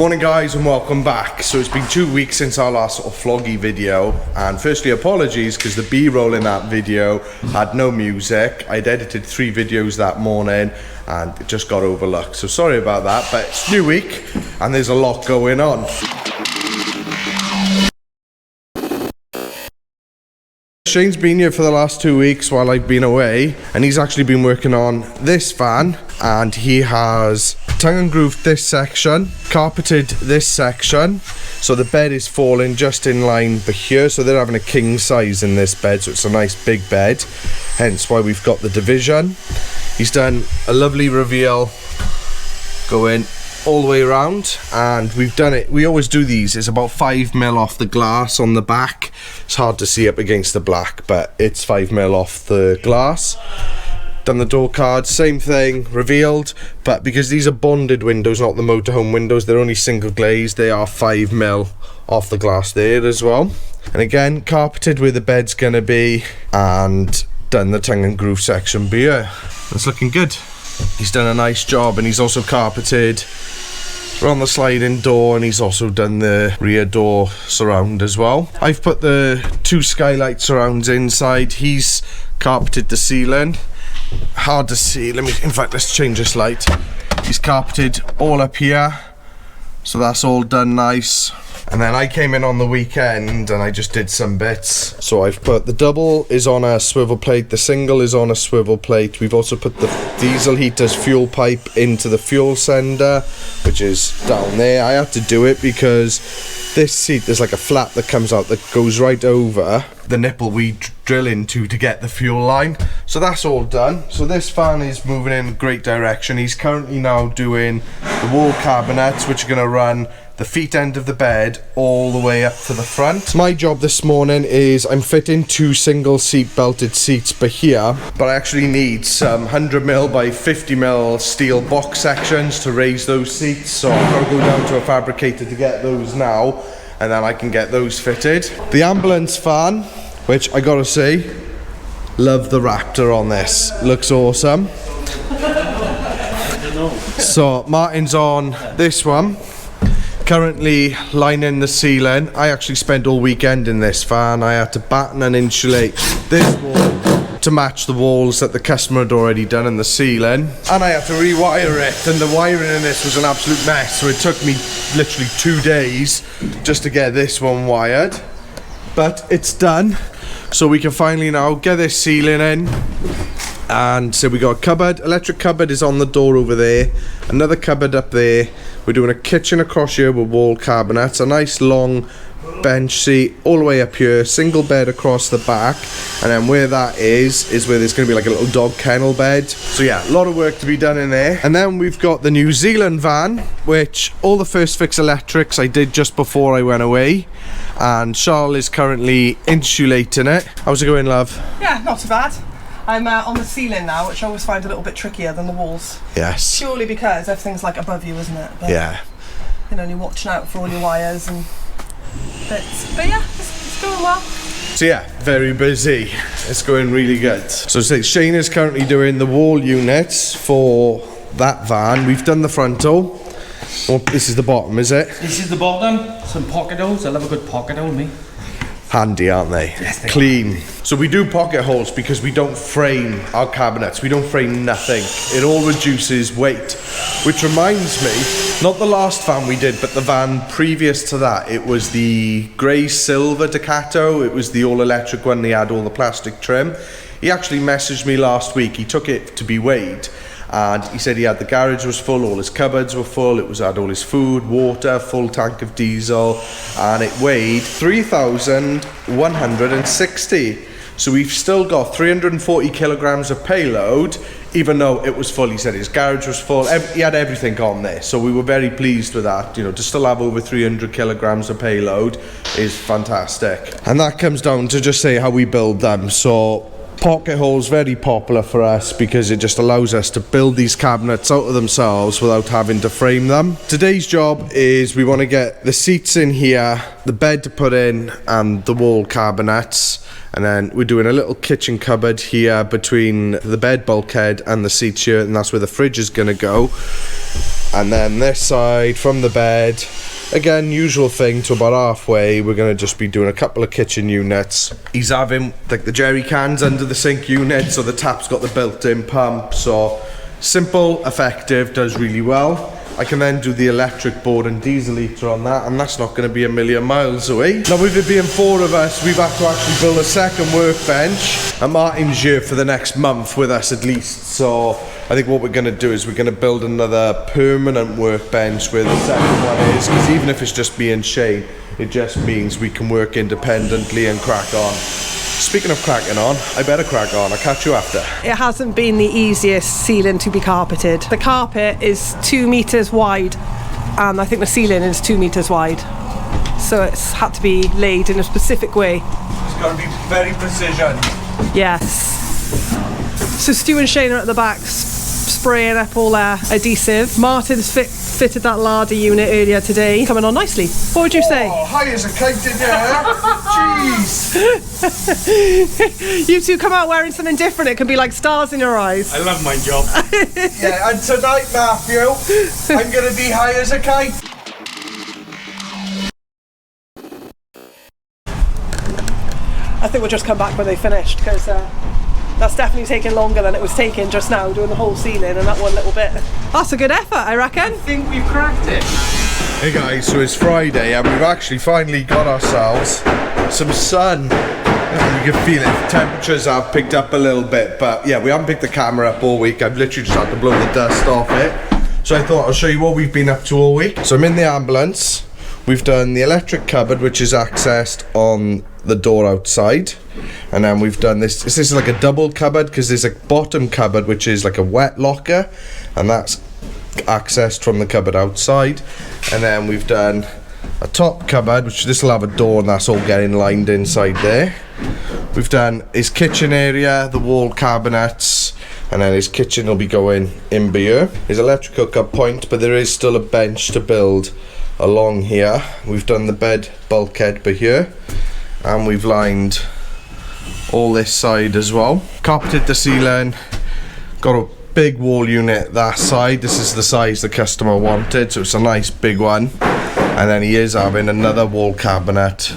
Morning guys and welcome back. So it's been 2 weeks since our last sort of vloggy video, and firstly apologies because the B-roll in that video had no music. I'd edited 3 videos that morning and it just got overlooked, so sorry about that, but it's new week and there's a lot going on. Shane's been here for the last 2 weeks while I've been away, and he's actually been working on this van, and he has tongue and grooved this section, carpeted this section, so the bed is falling just in line for here, so they're having a king size in this bed, so it's a nice big bed, hence why we've got the division. He's done a lovely reveal going all the way around, and we've done it, we always do these, it's about 5mm off the glass on the back. It's hard to see up against the black, but it's 5mm off the glass. Done the door cards, same thing, revealed, but because these are bonded windows, not the motorhome windows, they're only single glazed, they are 5mm off the glass there as well. And again, carpeted where the bed's gonna be, and done the tongue and groove section here. It's looking good. He's done a nice job, and he's also carpeted around the sliding door, and he's also done the rear door surround as well. I've put the 2 skylight surrounds inside. He's carpeted the ceiling. Hard to see, in fact let's change this light. He's carpeted all up here, so that's all done nice. And then I came in on the weekend and I just did some bits. So I've put the double is on a swivel plate, the single is on a swivel plate. We've also put the diesel heater's fuel pipe into the fuel sender, which is down there. I had to do it because this seat, there's like a flap that comes out that goes right over the nipple we drill into to get the fuel line. So that's all done. So this fan is moving in a great direction. He's currently now doing the wall cabinets, which are going to run the feet end of the bed all the way up to the front. My job this morning is I'm fitting 2 single seat belted seats per here, but I actually need some 100mm by 50mm steel box sections to raise those seats, so I've got to go down to a fabricator to get those now, and then I can get those fitted. The ambulance fan, which I gotta say, love the Raptor on this, looks awesome. So Martin's on this one, currently lining the ceiling. I actually spent all weekend in this van. I had to batten and insulate this wall to match the walls that the customer had already done in the ceiling, and I had to rewire it, and the wiring in this was an absolute mess, so it took me literally 2 days just to get this one wired, but it's done. So we can finally now get this ceiling in. And so we got a cupboard, electric cupboard is on the door over there, another cupboard up there. We're doing a kitchen across here with wall cabinets, a nice long bench seat all the way up here, single bed across the back, and then where that is where there's going to be like a little dog kennel bed. So yeah, a lot of work to be done in there. And then we've got the New Zealand van, which all the first fix electrics I did just before I went away, and Charles is currently insulating it. How's it going, love? Yeah, not too bad. I'm on the ceiling now, which I always find a little bit trickier than the walls. Yes. Purely because everything's like above you, isn't it? But, yeah. You know, you're watching out for all your wires and bits. But yeah, it's going well. So yeah, very busy. It's going really good. So Shane is currently doing the wall units for that van. We've done the frontal. Oh, this is the bottom, is it? This is the bottom. Some pocket holes. I love a good pocket hole, me. Handy, aren't they? Yes, they clean. So we do pocket holes because we don't frame our cabinets. We don't frame nothing. It all reduces weight. Which reminds me, not the last van we did, but the van previous to that. It was the grey silver Ducato. It was the all electric one. They had all the plastic trim. He actually messaged me last week. He took it to be weighed, and he said he had the garage was full, all his cupboards were full, had all his food, water, full tank of diesel, and it weighed 3,160. So we've still got 340 kilograms of payload, even though it was full. He said his garage was full, he had everything on there, so we were very pleased with that. You know, to still have over 300 kilograms of payload is fantastic. And that comes down to just say how we build them. So pocket holes, very popular for us because it just allows us to build these cabinets out of themselves without having to frame them. Today's job is we want to get the seats in here, the bed to put in, and the wall cabinets, and then we're doing a little kitchen cupboard here between the bed bulkhead and the seats here, and that's where the fridge is going to go. And then this side from the bed, again, usual thing, to about halfway, we're going to just be doing a couple of kitchen units. He's having like the jerry cans under the sink unit, so the tap's got the built-in pump, so simple, effective, does really well. I can then do the electric board and diesel heater on that, and that's not going to be a million miles away. Now, with it being 4 of us, we've had to actually build a second workbench, and Martin's here for the next month with us at least, so I think what we're going to do is we're going to build another permanent workbench where the second one is, because even if it's just me and Shane, it just means we can work independently and crack on. Speaking of cracking on, I better crack on. I'll catch you after. It hasn't been the easiest ceiling to be carpeted. The carpet is 2 meters wide, and I think the ceiling is 2 meters wide. So it's had to be laid in a specific way. It's got to be very precision. Yes. So Stu and Shane are at the back spraying up all their adhesive. Martin's fitted that larder unit earlier today. Coming on nicely. What would you say? Oh, high as a kite in there. Jeez. You two come out wearing something different. It can be like stars in your eyes. I love my job. Yeah, and tonight, Matthew, I'm going to be high as a kite. I think we'll just come back when they finished, because that's definitely taking longer than it was taking just now, doing the whole ceiling and that one little bit. That's a good effort, I reckon. I think we've cracked it. Hey guys, so it's Friday and we've actually finally got ourselves some sun. And you can feel it, temperatures have picked up a little bit, but yeah, we haven't picked the camera up all week. I've literally just had to blow the dust off it. So I thought I'll show you what we've been up to all week. So I'm in the ambulance. We've done the electric cupboard, which is accessed on the door outside, and then we've done this is like a double cupboard, because there's a bottom cupboard which is like a wet locker, and that's accessed from the cupboard outside. And then we've done a top cupboard, which this will have a door, and that's all getting lined inside there. We've done his kitchen area, the wall cabinets, and then his kitchen will be going in here. His electric hookup point, but there is still a bench to build along here. We've done the bed bulkhead by here, and we've lined all this side as well. Carpeted the ceiling, got a big wall unit that side. This is the size the customer wanted, so it's a nice big one. And then he is having another wall cabinet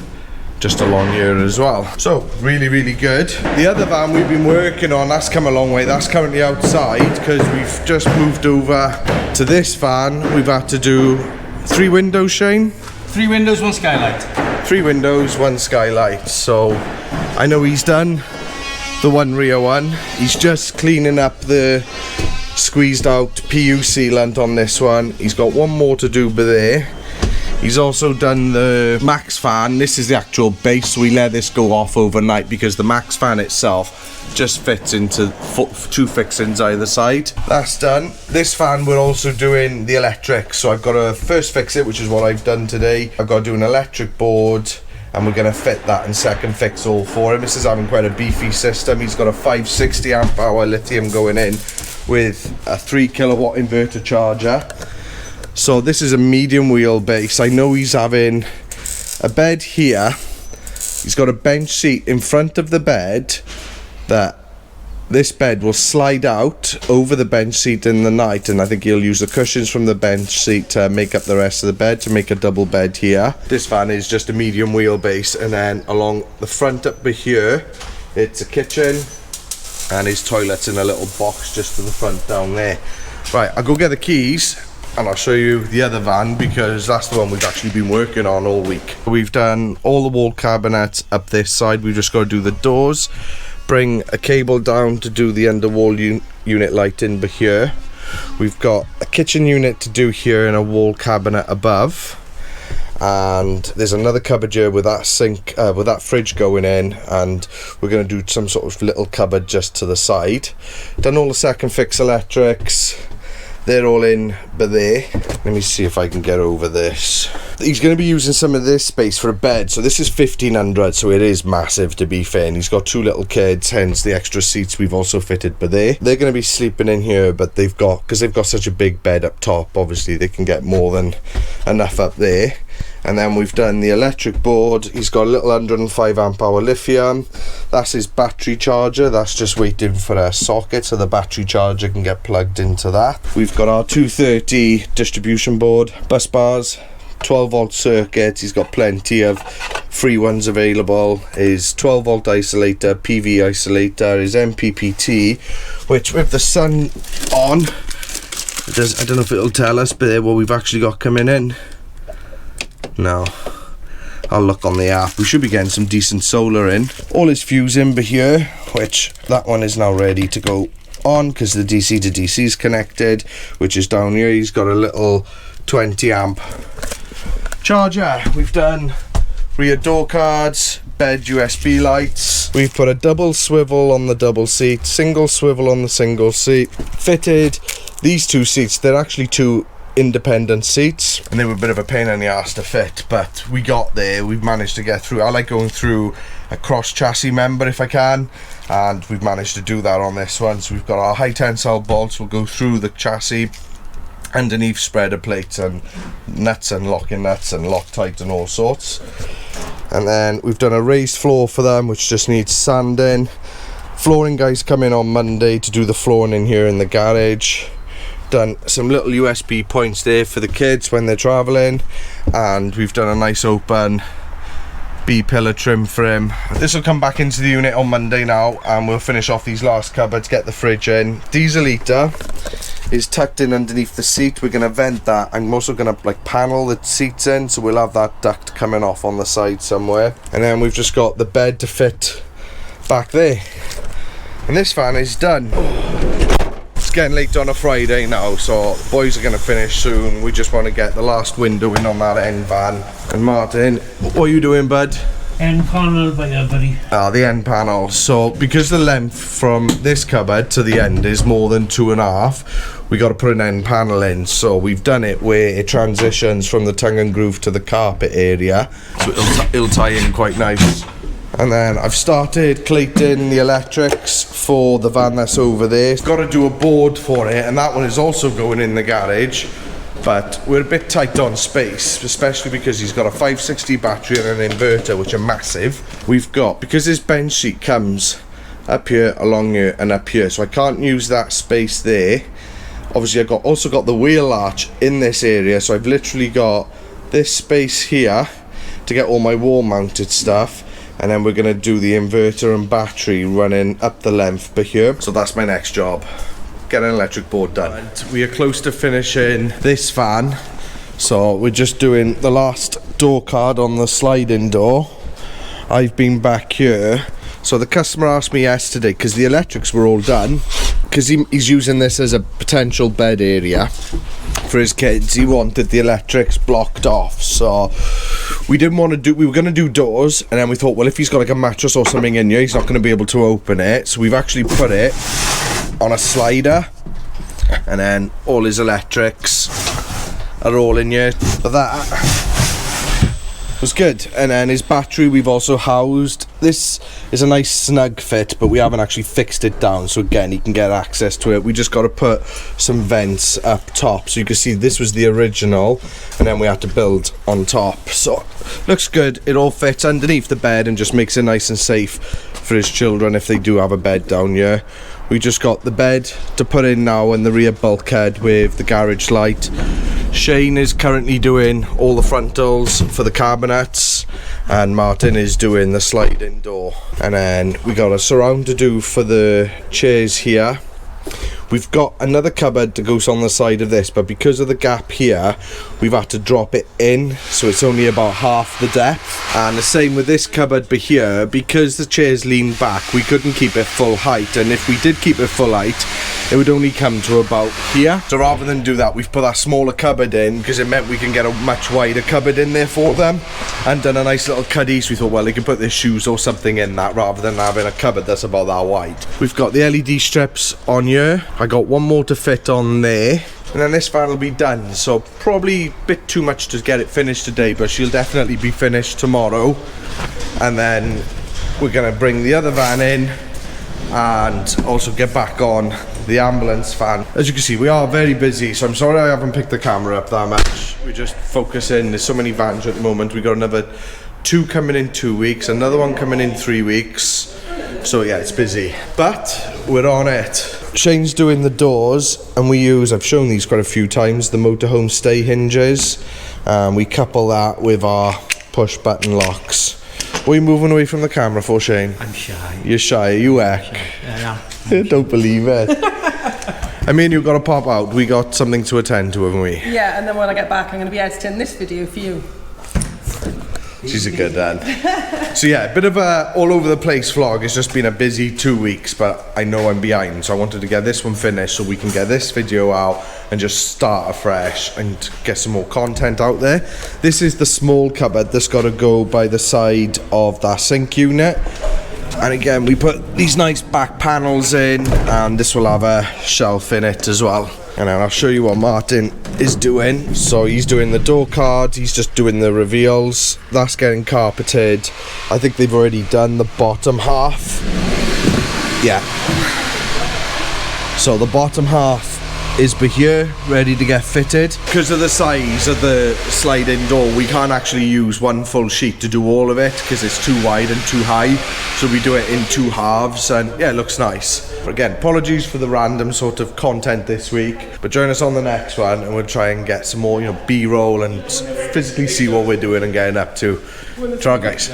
just along here as well. So really, really good. The other van we've been working on, that's come a long way. That's currently outside because we've just moved over to this van. We've had to do 3 windows, Shane? 3 windows, 1 skylight. 3 windows, 1 skylight. So I know he's done the one rear one. He's just cleaning up the squeezed out PU sealant on this one. He's got one more to do by there. He's also done the max fan. This is the actual base, so we let this go off overnight because the max fan itself just fits into 2 fixings either side. That's done. This fan we're also doing the electric, so I've got to first fix it, which is what I've done today. I've got to do an electric board, and we're going to fit that and second fix all for him. This is having quite a beefy system. He's got a 560 amp hour lithium going in with a 3 kilowatt inverter charger. So this is a medium wheelbase. I know he's having a bed here. He's got a bench seat in front of the bed that this bed will slide out over the bench seat in the night, and I think he'll use the cushions from the bench seat to make up the rest of the bed to make a double bed here. This van is just a medium wheelbase, and then along the front up here it's a kitchen and his toilet's in a little box just to the front down there. Right, I'll go get the keys and I'll show you the other van because that's the one we've actually been working on all week. We've done all the wall cabinets up this side. We've just got to do the doors, bring a cable down to do the underwall unit lighting by here. We've got a kitchen unit to do here and a wall cabinet above, and there's another cupboard here with that sink, with that fridge going in, and we're going to do some sort of little cupboard just to the side. Done all the second fix electrics. They're all in by there. Let me see if I can get over this. He's going to be using some of this space for a bed. So this is 1500, so it is massive to be fair. And he's got 2 little kids, hence the extra seats we've also fitted by there. They're going to be sleeping in here, but they've got, because they've got such a big bed up top, obviously they can get more than enough up there. And then we've done the electric board. He's got a little 105 amp hour lithium. That's his battery charger. That's just waiting for a socket so the battery charger can get plugged into that. We've got our 230 distribution board, bus bars, 12 volt circuits. He's got plenty of free ones available. His 12 volt isolator, PV isolator, his MPPT, which with the sun on, I don't know if it'll tell us, but what we've actually got coming in. No, I'll look on the app. We should be getting some decent solar in. All his fuse in here, which that one is now ready to go on because the DC to DC is connected, which is down here. He's got a little 20 amp charger. We've done rear door cards, bed USB lights. We've put a double swivel on the double seat, single swivel on the single seat. Fitted these two seats. They're actually two independent seats and they were a bit of a pain in the ass to fit, but we got there. We've managed to get through. I like going through a cross chassis member if I can, and we've managed to do that on this one. So we've got our high tensile bolts will go through the chassis, underneath spreader plates and nuts and locking nuts and Loctite and all sorts. And then we've done a raised floor for them, which just needs sanding. Flooring guys come in on Monday to do the flooring in here in the garage. Done some little USB points there for the kids when they're traveling, and we've done a nice open B-pillar trim for him. This will come back into the unit on Monday now, and we'll finish off these last cupboards, get the fridge in. Diesel heater is tucked in underneath the seat. We're going to vent that. I'm also going to like panel the seats in, so we'll have that duct coming off on the side somewhere. And then we've just got the bed to fit back there, and this van is done. It's getting late on a Friday now, so boys are going to finish soon. We just want to get the last window in on that end van. And Martin, what are you doing, bud? End panel by there, buddy. The end panel. So because the length from this cupboard to the end is more than 2.5, we got to put an end panel in. So we've done it where it transitions from the tongue and groove to the carpet area, so it'll tie in quite nice. And then I've started plating the electrics for the van that's over there. Got to do a board for it, and that one is also going in the garage. But we're a bit tight on space, especially because he's got a 560 battery and an inverter, which are massive. We've got, because this bench seat comes up here, along here, and up here, so I can't use that space there. Obviously, I've also got the wheel arch in this area, so I've literally got this space here to get all my wall-mounted stuff. And then we're going to do the inverter and battery running up the length but here. So that's my next job. Get an electric board done. And we are close to finishing this van. So we're just doing the last door card on the sliding door. I've been back here. So the customer asked me yesterday, because the electrics were all done, because he's using this as a potential bed area for his kids. He wanted the electrics blocked off, so we didn't want to do, we were going to do doors, and then we thought, well, if he's got like a mattress or something in here, he's not going to be able to open it. So we've actually put it on a slider, and then all his electrics are all in here. But that was good. And then his battery we've also housed. This is a nice snug fit, but we haven't actually fixed it down, so again he can get access to it. We just got to put some vents up top, so you can see this was the original, and then we had to build on top. So looks good. It all fits underneath the bed and just makes it nice and safe for his children if they do have a bed down here. We just got the bed to put in now and the rear bulkhead with the garage light. Shane is currently doing all the frontals for the cabinets, and Martin is doing the sliding door. And then we got a surround to do for the chairs here. We've got another cupboard that goes on the side of this, but because of the gap here, we've had to drop it in, so it's only about half the depth. And the same with this cupboard but here, because the chairs lean back, we couldn't keep it full height, and if we did keep it full height, it would only come to about here. So rather than do that, we've put that smaller cupboard in, because it meant we can get a much wider cupboard in there for them, and done a nice little cuddy. So we thought, well, they can put their shoes or something in that, rather than having a cupboard that's about that wide. We've got the LED strips on here. I got one more to fit on there, and then this van will be done. So probably a bit too much to get it finished today, but she'll definitely be finished tomorrow. And then we're gonna bring the other van in and also get back on the ambulance fan. As you can see, we are very busy, so I'm sorry I haven't picked the camera up that much. We're just focusing. There's so many vans at the moment. We got another 2 coming in 2 weeks, another one coming in 3 weeks. So yeah, it's busy, but we're on it. Shane's doing the doors, and we use, I've shown these quite a few times, the motorhome stay hinges. We couple that with our push button locks. What are you moving away from the camera for, Shane? I'm shy. You're shy, are you heck? I am. Don't believe it. I mean, you've got to pop out. We got something to attend to, haven't we? Yeah, and then when I get back, I'm going to be editing this video for you. She's a good dad. So yeah, a bit of a all over the place vlog. It's just been a busy 2 weeks, but I know I'm behind, so I wanted to get this one finished so we can get this video out and just start afresh and get some more content out there. This is the small cupboard that's got to go by the side of that sink unit. And again, we put these nice back panels in, and this will have a shelf in it as well. And then I'll show you what Martin is doing. So he's doing the door cards, he's just doing the reveals. That's getting carpeted. I think they've already done the bottom half. Yeah. So the bottom half is here, ready to get fitted. Because of the size of the sliding door, we can't actually use one full sheet to do all of it because it's too wide and too high. So we do it in 2 halves, and yeah, it looks nice. But again, apologies for the random sort of content this week, but join us on the next one and we'll try and get some more, you know, B-roll and physically see what we're doing and getting up to. Try, guys.